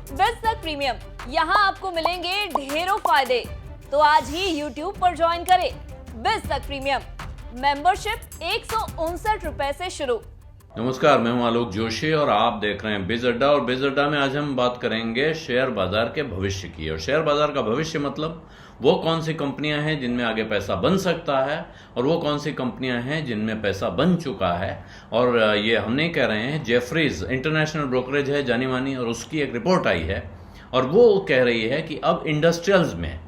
Business premium, यहाँ आपको मिलेंगे ढेरों फायदे। तो आज ही YouTube पर ज्वाइन करें। बिज़नेस प्रीमियम मेंबरशिप 159 रुपए से शुरू। नमस्कार, मैं हूं आलोक जोशी और आप देख रहे हैं बिज अड्डा। और बिज अड्डा में आज हम बात करेंगे शेयर बाजार के भविष्य की। और शेयर बाजार का भविष्य मतलब वो कौन सी कंपनियां हैं जिनमें आगे पैसा बन सकता है और वो कौन सी कंपनियां हैं जिनमें पैसा बन चुका है। और ये हम नहीं कह रहे हैं, जेफरीज इंटरनेशनल ब्रोकरेज है जानी मानी, और उसकी एक रिपोर्ट आई है और वो कह रही है कि अब इंडस्ट्रियल्स में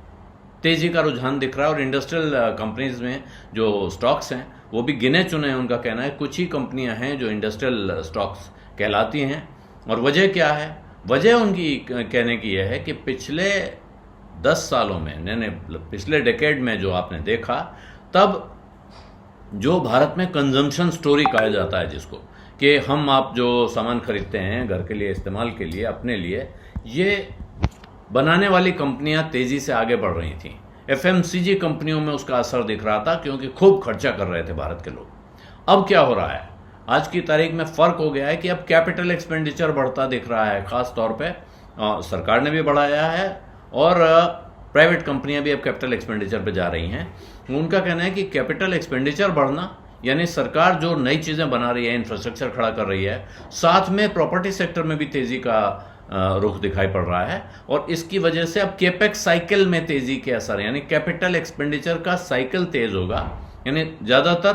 तेजी का रुझान दिख रहा है। और इंडस्ट्रियल कंपनीज में जो स्टॉक्स हैं वो भी गिने चुने हैं। उनका कहना है कुछ ही कंपनियां हैं जो इंडस्ट्रियल स्टॉक्स कहलाती हैं। और वजह क्या है? वजह उनकी कहने की यह है कि पिछले 10 सालों में, पिछले डेकेड में जो आपने देखा, तब जो भारत में कंजम्पशन स्टोरी कहा जाता है जिसको, कि हम आप जो सामान खरीदते हैं घर के लिए, इस्तेमाल के लिए, अपने लिए, ये बनाने वाली कंपनियां तेजी से आगे बढ़ रही थी। एफएमसीजी कंपनियों में उसका असर दिख रहा था क्योंकि खूब खर्चा कर रहे थे भारत के लोग। अब क्या हो रहा है? आज की तारीख में फर्क हो गया है कि अब कैपिटल एक्सपेंडिचर बढ़ता दिख रहा है। खास तौर पे सरकार ने भी बढ़ाया है और प्राइवेट कंपनियां भी अब कैपिटल एक्सपेंडिचर पे जा रही हैं। उनका कहना है कि कैपिटल एक्सपेंडिचर बढ़ना यानी सरकार जो नई चीजें बना रही है, इंफ्रास्ट्रक्चर खड़ा कर रही है, साथ में प्रॉपर्टी सेक्टर में भी तेजी का रुख दिखाई पड़ रहा है। और इसकी वजह से अब केपेक्स साइकिल में तेजी के असर, यानी कैपिटल एक्सपेंडिचर का साइकिल तेज होगा। यानी ज्यादातर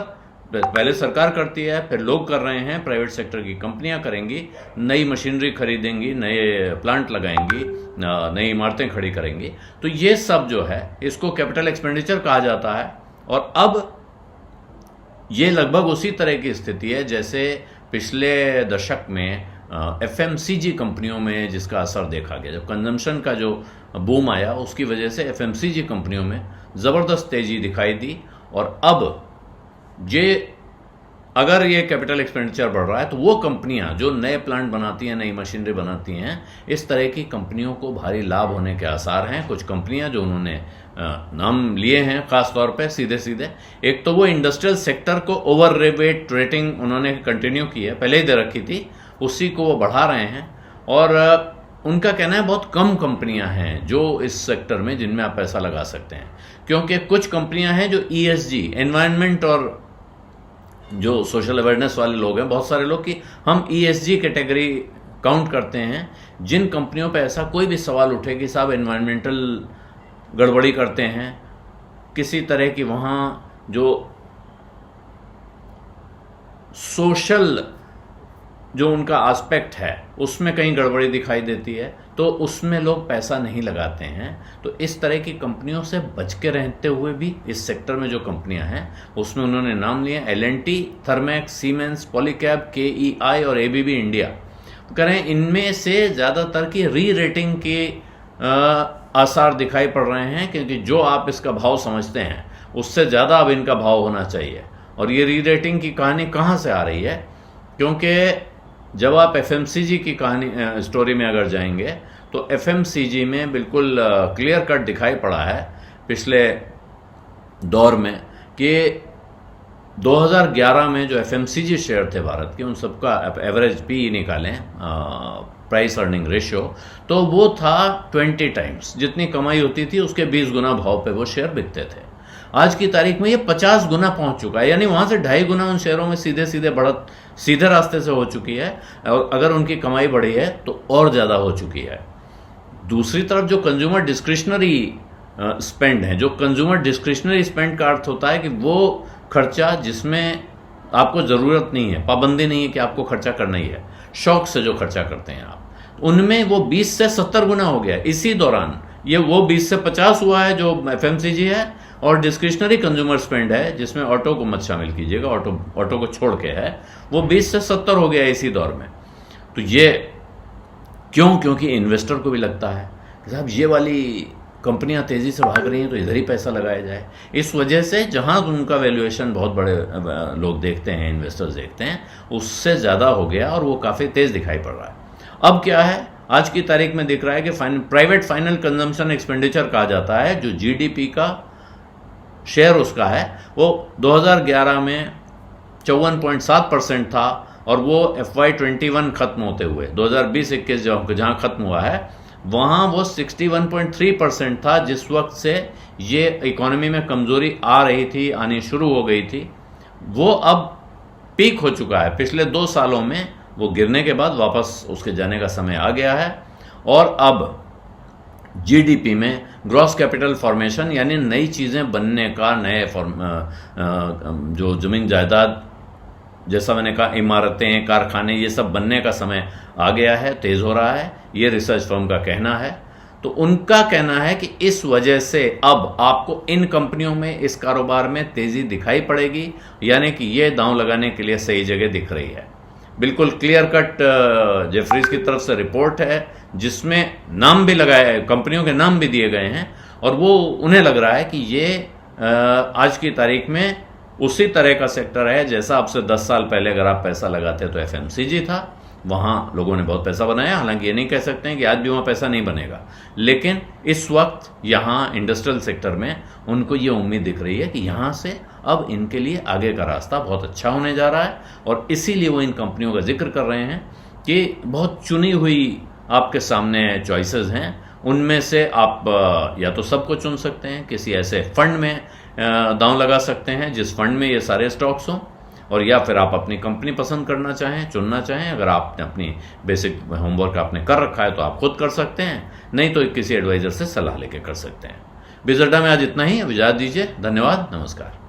पहले सरकार करती है, फिर लोग कर रहे हैं, प्राइवेट सेक्टर की कंपनियां करेंगी, नई मशीनरी खरीदेंगी, नए प्लांट लगाएंगी, नई इमारतें खड़ी करेंगी। तो ये सब जो है इसको कैपिटल एक्सपेंडिचर कहा जाता है। और अब ये लगभग उसी तरह की स्थिति है जैसे पिछले दशक में एफएमसीजी कंपनियों में जिसका असर देखा गया। जब कंजम्पशन का जो बूम आया उसकी वजह से एफएमसीजी कंपनियों में ज़बरदस्त तेजी दिखाई दी। और अब अगर ये कैपिटल एक्सपेंडिचर बढ़ रहा है तो वो कंपनियां जो नए प्लांट बनाती हैं, नई मशीनरी बनाती हैं, इस तरह की कंपनियों को भारी लाभ होने के आसार हैं। कुछ कंपनियां जो उन्होंने नाम लिए हैं खास तौर पे सीधे सीधे, एक तो वो इंडस्ट्रियल सेक्टर को ओवर रेट रेटिंग उन्होंने कंटिन्यू की है, पहले ही दे रखी थी, उसी को वो बढ़ा रहे हैं। और उनका कहना है बहुत कम कंपनियां हैं जो इस सेक्टर में जिनमें आप पैसा लगा सकते हैं, क्योंकि कुछ कंपनियां हैं जो ईएसजी, एनवायरनमेंट और जो सोशल अवेयरनेस वाले लोग हैं, बहुत सारे लोग, कि हम ईएसजी कैटेगरी काउंट करते हैं। जिन कंपनियों पे ऐसा कोई भी सवाल उठे कि साहब एनवायरमेंटल गड़बड़ी करते हैं, किसी तरह की वहाँ जो सोशल जो उनका एस्पेक्ट है उसमें कहीं गड़बड़ी दिखाई देती है, तो उसमें लोग पैसा नहीं लगाते हैं। तो इस तरह की कंपनियों से बच के रहते हुए भी इस सेक्टर में जो कंपनियां हैं उसमें उन्होंने नाम लिए L&T, Thermax, siemens, Polycab, KEI और एबीबी इंडिया। करें इनमें से ज़्यादातर की री रेटिंग के आसार दिखाई पड़ रहे हैं, क्योंकि जो आप इसका भाव समझते हैं उससे ज़्यादा अब इनका भाव होना चाहिए। और ये री रेटिंग की कहानी कहाँ से आ रही है? क्योंकि जब आप एफएमसीजी की कहानी स्टोरी में अगर जाएंगे तो एफएमसीजी में बिल्कुल क्लियर कट दिखाई पड़ा है पिछले दौर में कि 2011 में जो एफएमसीजी शेयर थे भारत के, उन सबका एवरेज पी निकालें, प्राइस अर्निंग रेशियो, तो वो था 20 टाइम्स। जितनी कमाई होती थी उसके 20 गुना भाव पे वो शेयर बिकते थे। आज की तारीख में ये 50 गुना पहुंच चुका है, यानी वहां से 2.5 गुना उन शेयरों में सीधे बढ़त सीधे रास्ते से हो चुकी है। और अगर उनकी कमाई बढ़ी है तो और ज़्यादा हो चुकी है। दूसरी तरफ जो कंज्यूमर डिस्क्रिशनरी स्पेंड है, जो कंज्यूमर डिस्क्रिशनरी स्पेंड का अर्थ होता है कि वो खर्चा जिसमें आपको ज़रूरत नहीं है, पाबंदी नहीं है कि आपको खर्चा करना ही है, शौक से जो खर्चा करते हैं आप, उनमें वो 20 से 70 गुना हो गया इसी दौरान। ये वो 20 से 50 हुआ है जो एफएमसीजी है, और डिस्क्रिशनरी कंज्यूमर स्पेंड है जिसमें ऑटो को मत शामिल कीजिएगा, ऑटो को छोड़ के है, वो 20 से 70 हो गया इसी दौर में। तो ये क्यों? क्योंकि इन्वेस्टर को भी लगता है कि साहब ये वाली कंपनियां तेजी से भाग रही हैं तो इधर ही पैसा लगाया जाए। इस वजह से जहां उनका वैल्यूएशन बहुत बड़े लोग देखते हैं, इन्वेस्टर्स देखते हैं, उससे ज़्यादा हो गया और वो काफ़ी तेज़ दिखाई पड़ रहा है। अब क्या है? आज की तारीख में दिख रहा है कि प्राइवेट फाइनल कंजम्पशन एक्सपेंडिचर कहा जाता है, जो जीडीपी का शेयर उसका है, वो 2011 में 54.7% था और वो FY21 खत्म होते हुए 2020-21 जहां खत्म हुआ है वहां वो 61.3% था, जिस वक्त से ये इकोनॉमी में कमजोरी आ रही थी, आनी शुरू हो गई थी। वो अब पीक हो चुका है। पिछले 2 सालों में वो गिरने के बाद वापस उसके जाने का समय आ गया है। और अब जीडीपी में ग्रॉस कैपिटल फॉर्मेशन यानी नई चीज़ें बनने का, नए जो जमीन जायदाद, जैसा मैंने कहा इमारतें, कारखाने, ये सब बनने का समय आ गया है, तेज हो रहा है, ये रिसर्च फर्म का कहना है। तो उनका कहना है कि इस वजह से अब आपको इन कंपनियों में, इस कारोबार में तेजी दिखाई पड़ेगी, यानी कि ये दांव लगाने के लिए सही जगह दिख रही है। बिल्कुल क्लियर कट जेफरीज की तरफ से रिपोर्ट है, जिसमें नाम भी लगाए, कंपनियों के नाम भी दिए गए हैं, और वो उन्हें लग रहा है कि ये आज की तारीख में उसी तरह का सेक्टर है जैसा अब से 10 साल पहले अगर आप पैसा लगाते तो FMCG था। वहां लोगों ने बहुत पैसा बनाया। हालांकि ये नहीं कह सकते हैं कि आज भी वहां पैसा नहीं बनेगा, लेकिन इस वक्त यहां इंडस्ट्रियल सेक्टर में उनको ये उम्मीद दिख रही है कि यहां से अब इनके लिए आगे का रास्ता बहुत अच्छा होने जा रहा है। और इसीलिए वो इन कंपनियों का जिक्र कर रहे हैं कि बहुत चुनी हुई आपके सामने चॉइसेस हैं, उनमें से आप या तो सबको चुन सकते हैं, किसी ऐसे फंड में दांव लगा सकते हैं जिस फंड में ये सारे स्टॉक्स हों, और या फिर आप अपनी कंपनी पसंद करना चाहें, चुनना चाहें। अगर आपने अपनी बेसिक होमवर्क आपने कर रखा है तो आप खुद कर सकते हैं, नहीं तो किसी एडवाइजर से सलाह लेके कर सकते हैं। बिजअड्डा में आज इतना ही। अब इजाज़त दीजिए। धन्यवाद, नमस्कार।